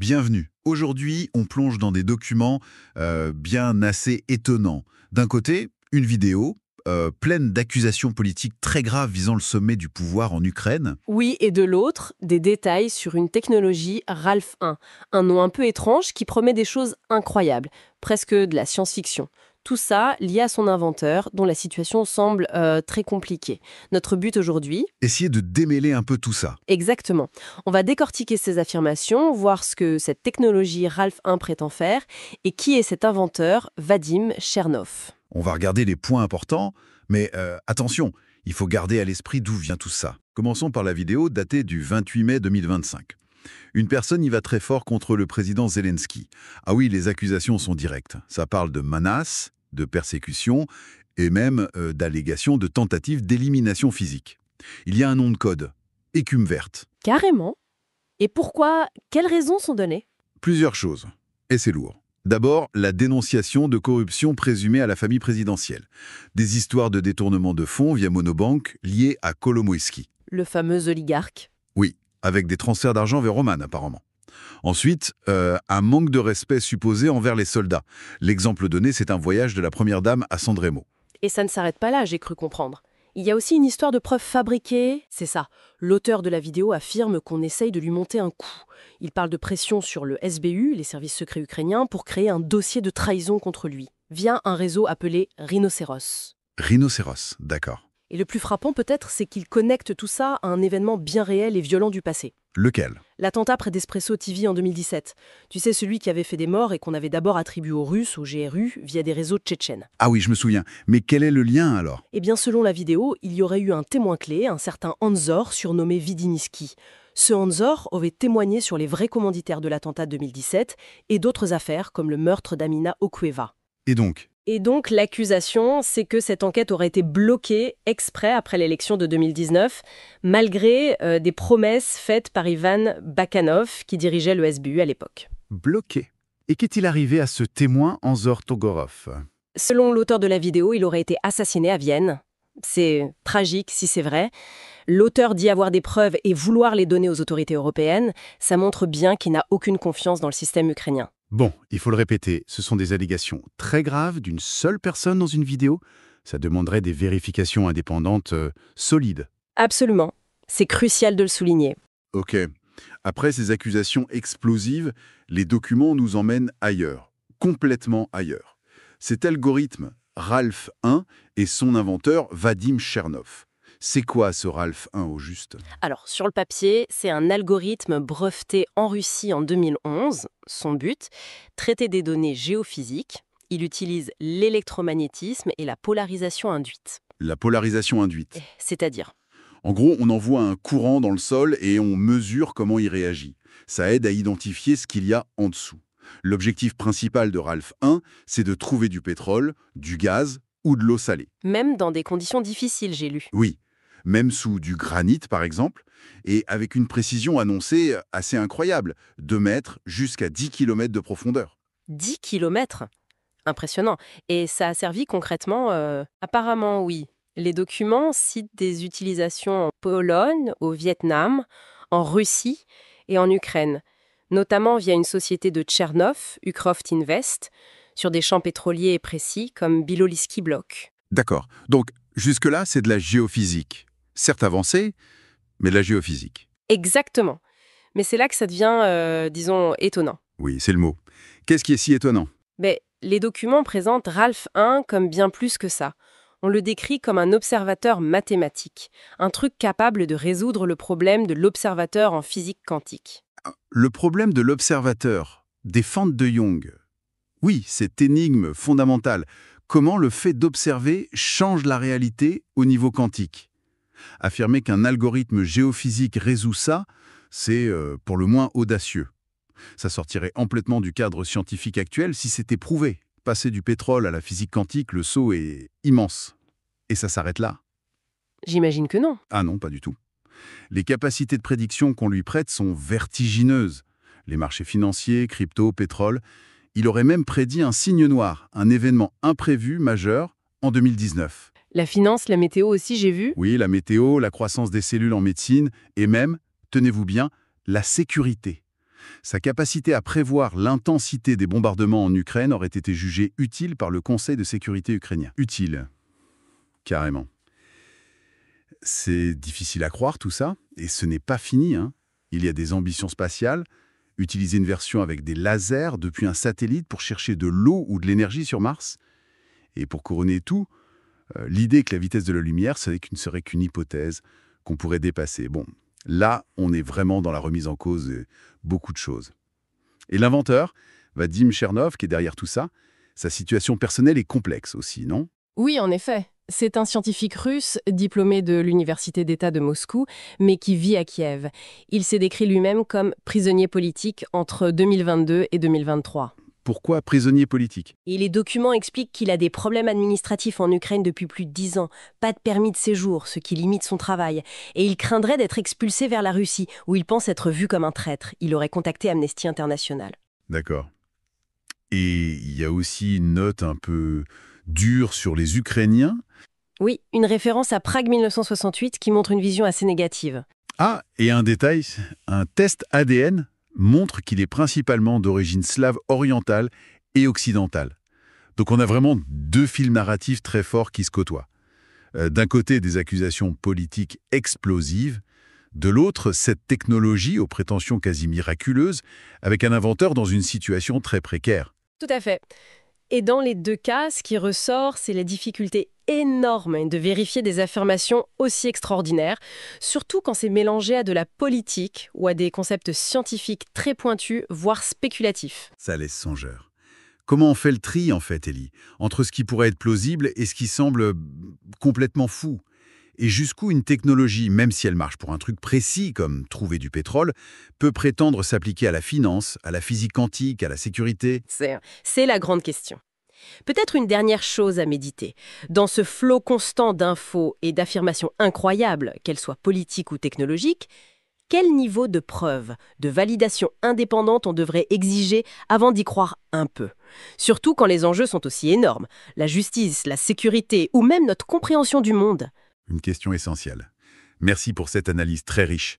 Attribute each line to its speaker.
Speaker 1: Bienvenue. Aujourd'hui, on plonge dans des documents bien assez étonnants. D'un côté, une vidéo pleine d'accusations politiques très graves visant le sommet du pouvoir en Ukraine.
Speaker 2: Oui, et de l'autre, des détails sur une technologie Ralph 1, un nom un peu étrange qui promet des choses incroyables, presque de la science-fiction. Tout ça lié à son inventeur, dont la situation semble très compliquée. Notre but aujourd'hui,
Speaker 1: Essayer de démêler un peu tout ça.
Speaker 2: exactement. On va décortiquer ces affirmations, voir ce que cette technologie Ralph 1 prétend faire, et qui est cet inventeur, Vadim Chernov.
Speaker 1: On va regarder les points importants, mais attention, il faut garder à l'esprit d'où vient tout ça. Commençons par la vidéo datée du 28 mai 2025. Une personne y va très fort contre le président Zelensky. Ah oui, les accusations sont directes. Ça parle de menaces, de persécutions et même d'allégations de tentatives d'élimination physique. Il y a un nom de code, écume verte.
Speaker 2: Carrément. Et pourquoi? Quelles raisons sont données?
Speaker 1: Plusieurs choses. Et c'est lourd. D'abord, la dénonciation de corruption présumée à la famille présidentielle. Des histoires de détournement de fonds via Monobank liées à Kolomoïski.
Speaker 2: Le fameux oligarque.
Speaker 1: Oui, avec des transferts d'argent vers Roman apparemment. Ensuite, un manque de respect supposé envers les soldats. L'exemple donné, c'est un voyage de la première dame à San Remo.
Speaker 2: Et ça ne s'arrête pas là, j'ai cru comprendre. Il y a aussi une histoire de preuves fabriquées. C'est ça. L'auteur de la vidéo affirme qu'on essaye de lui monter un coup. Il parle de pression sur le SBU, les services secrets ukrainiens, pour créer un dossier de trahison contre lui, via un réseau appelé Rhinocéros.
Speaker 1: Rhinocéros, d'accord.
Speaker 2: Et le plus frappant peut-être, c'est qu'il connecte tout ça à un événement bien réel et violent du passé.
Speaker 1: Lequel?
Speaker 2: L'attentat près d'Espresso TV en 2017. Tu sais, celui qui avait fait des morts et qu'on avait d'abord attribué aux Russes, au GRU, via des réseaux tchétchènes.
Speaker 1: Ah oui, je me souviens. Mais quel est le lien alors?
Speaker 2: Eh bien, selon la vidéo, il y aurait eu un témoin clé, un certain Anzor, surnommé Vidiniski. Ce Anzor aurait témoigné sur les vrais commanditaires de l'attentat de 2017 et d'autres affaires comme le meurtre d'Amina Okueva.
Speaker 1: Et
Speaker 2: Donc, l'accusation, c'est que cette enquête aurait été bloquée exprès après l'élection de 2019, malgré des promesses faites par Ivan Bakhanov, qui dirigeait le SBU à l'époque.
Speaker 1: bloqué. Et qu'est-il arrivé à ce témoin Anzor Togorov?
Speaker 2: Selon l'auteur de la vidéo, il aurait été assassiné à Vienne. C'est tragique si c'est vrai. L'auteur dit avoir des preuves et vouloir les donner aux autorités européennes. Ça montre bien qu'il n'a aucune confiance dans le système ukrainien.
Speaker 3: Bon, il faut le répéter, ce sont des allégations très graves d'une seule personne dans une vidéo. Ça demanderait des vérifications indépendantes solides.
Speaker 2: Absolument. C'est crucial de le souligner.
Speaker 1: Ok. Après ces accusations explosives, les documents nous emmènent ailleurs, complètement ailleurs. Cet algorithme Ralph 1 et son inventeur Vadim Chernov. C'est quoi ce Ralph 1 au juste?
Speaker 2: Alors, sur le papier, c'est un algorithme breveté en Russie en 2011. Son but, traiter des données géophysiques. Il utilise l'électromagnétisme et la polarisation induite.
Speaker 1: La polarisation induite.
Speaker 2: C'est-à-dire,
Speaker 1: En gros, on envoie un courant dans le sol et on mesure comment il réagit. Ça aide à identifier ce qu'il y a en dessous. L'objectif principal de Ralph 1, c'est de trouver du pétrole, du gaz ou de l'eau salée.
Speaker 2: même dans des conditions difficiles, j'ai lu.
Speaker 1: Oui, même sous du granit par exemple, et avec une précision annoncée assez incroyable, 2 mètres jusqu'à 10 km de profondeur.
Speaker 2: 10 kilomètres. Impressionnant. Et ça a servi concrètement apparemment, oui. Les documents citent des utilisations en Pologne, au Vietnam, en Russie et en Ukraine, notamment via une société de Tchernov, Ukroft Invest, sur des champs pétroliers précis comme Biloliski Block.
Speaker 1: D'accord, donc jusque-là c'est de la géophysique. Certes avancée, mais de la géophysique.
Speaker 2: Exactement. Mais c'est là que ça devient, disons, étonnant.
Speaker 1: Oui, c'est le mot. Qu'est-ce qui est si étonnant?
Speaker 2: Mais les documents présentent Ralph 1 comme bien plus que ça. On le décrit comme un observateur mathématique, un truc capable de résoudre le problème de l'observateur en physique quantique.
Speaker 1: Le problème de l'observateur, des fentes de Young. Oui, cette énigme fondamentale. Comment le fait d'observer change la réalité au niveau quantique? Affirmer qu'un algorithme géophysique résout ça, c'est pour le moins audacieux. Ça sortirait complètement du cadre scientifique actuel si c'était prouvé. Passer du pétrole à la physique quantique, le saut est immense. Et ça s'arrête là?
Speaker 2: J'imagine que non.
Speaker 1: Ah non, pas du tout. Les capacités de prédiction qu'on lui prête sont vertigineuses. Les marchés financiers, crypto, pétrole. Il aurait même prédit un signe noir, un événement imprévu majeur, en 2019.
Speaker 2: La finance, la météo aussi, j'ai vu.
Speaker 1: Oui, la météo, la croissance des cellules en médecine, et même, tenez-vous bien, la sécurité. Sa capacité à prévoir l'intensité des bombardements en Ukraine aurait été jugée utile par le Conseil de sécurité ukrainien. Utile. Carrément. C'est difficile à croire tout ça, et ce n'est pas fini, hein. Il y a des ambitions spatiales, utiliser une version avec des lasers depuis un satellite pour chercher de l'eau ou de l'énergie sur Mars. Et pour couronner tout, l'idée que la vitesse de la lumière serait qu'une hypothèse qu'on pourrait dépasser. Bon, là, on est vraiment dans la remise en cause de beaucoup de choses. Et l'inventeur, Vadim Chernov, qui est derrière tout ça, sa situation personnelle est complexe aussi, non?
Speaker 2: Oui, en effet. C'est un scientifique russe, diplômé de l'Université d'État de Moscou, mais qui vit à Kiev. Il s'est décrit lui-même comme prisonnier politique entre 2022 et 2023.
Speaker 1: Pourquoi prisonnier politique?
Speaker 2: Et les documents expliquent qu'il a des problèmes administratifs en Ukraine depuis plus de 10 ans. Pas de permis de séjour, ce qui limite son travail. Et il craindrait d'être expulsé vers la Russie, où il pense être vu comme un traître. Il aurait contacté Amnesty International.
Speaker 1: D'accord. Et il y a aussi une note un peu dure sur les Ukrainiens.
Speaker 2: Oui, une référence à Prague 1968 qui montre une vision assez négative.
Speaker 1: Ah, et un détail, un test ADN montre qu'il est principalement d'origine slave orientale et occidentale. Donc on a vraiment deux fils narratifs très forts qui se côtoient. D'un côté, des accusations politiques explosives, de l'autre, cette technologie aux prétentions quasi miraculeuses, avec un inventeur dans une situation très précaire.
Speaker 2: Tout à fait. Et dans les deux cas, ce qui ressort, c'est la difficulté énorme de vérifier des affirmations aussi extraordinaires, surtout quand c'est mélangé à de la politique ou à des concepts scientifiques très pointus, voire spéculatifs.
Speaker 1: Ça laisse songeur. Comment on fait le tri, en fait, Ellie, entre ce qui pourrait être plausible et ce qui semble complètement fou? Et jusqu'où une technologie, même si elle marche pour un truc précis comme trouver du pétrole, peut prétendre s'appliquer à la finance, à la physique quantique, à la sécurité?
Speaker 2: C'est la grande question. Peut-être une dernière chose à méditer. Dans ce flot constant d'infos et d'affirmations incroyables, qu'elles soient politiques ou technologiques, quel niveau de preuve, de validation indépendante on devrait exiger avant d'y croire un peu? Surtout quand les enjeux sont aussi énormes. La justice, la sécurité ou même notre compréhension du monde.
Speaker 1: Une question essentielle. Merci pour cette analyse très riche.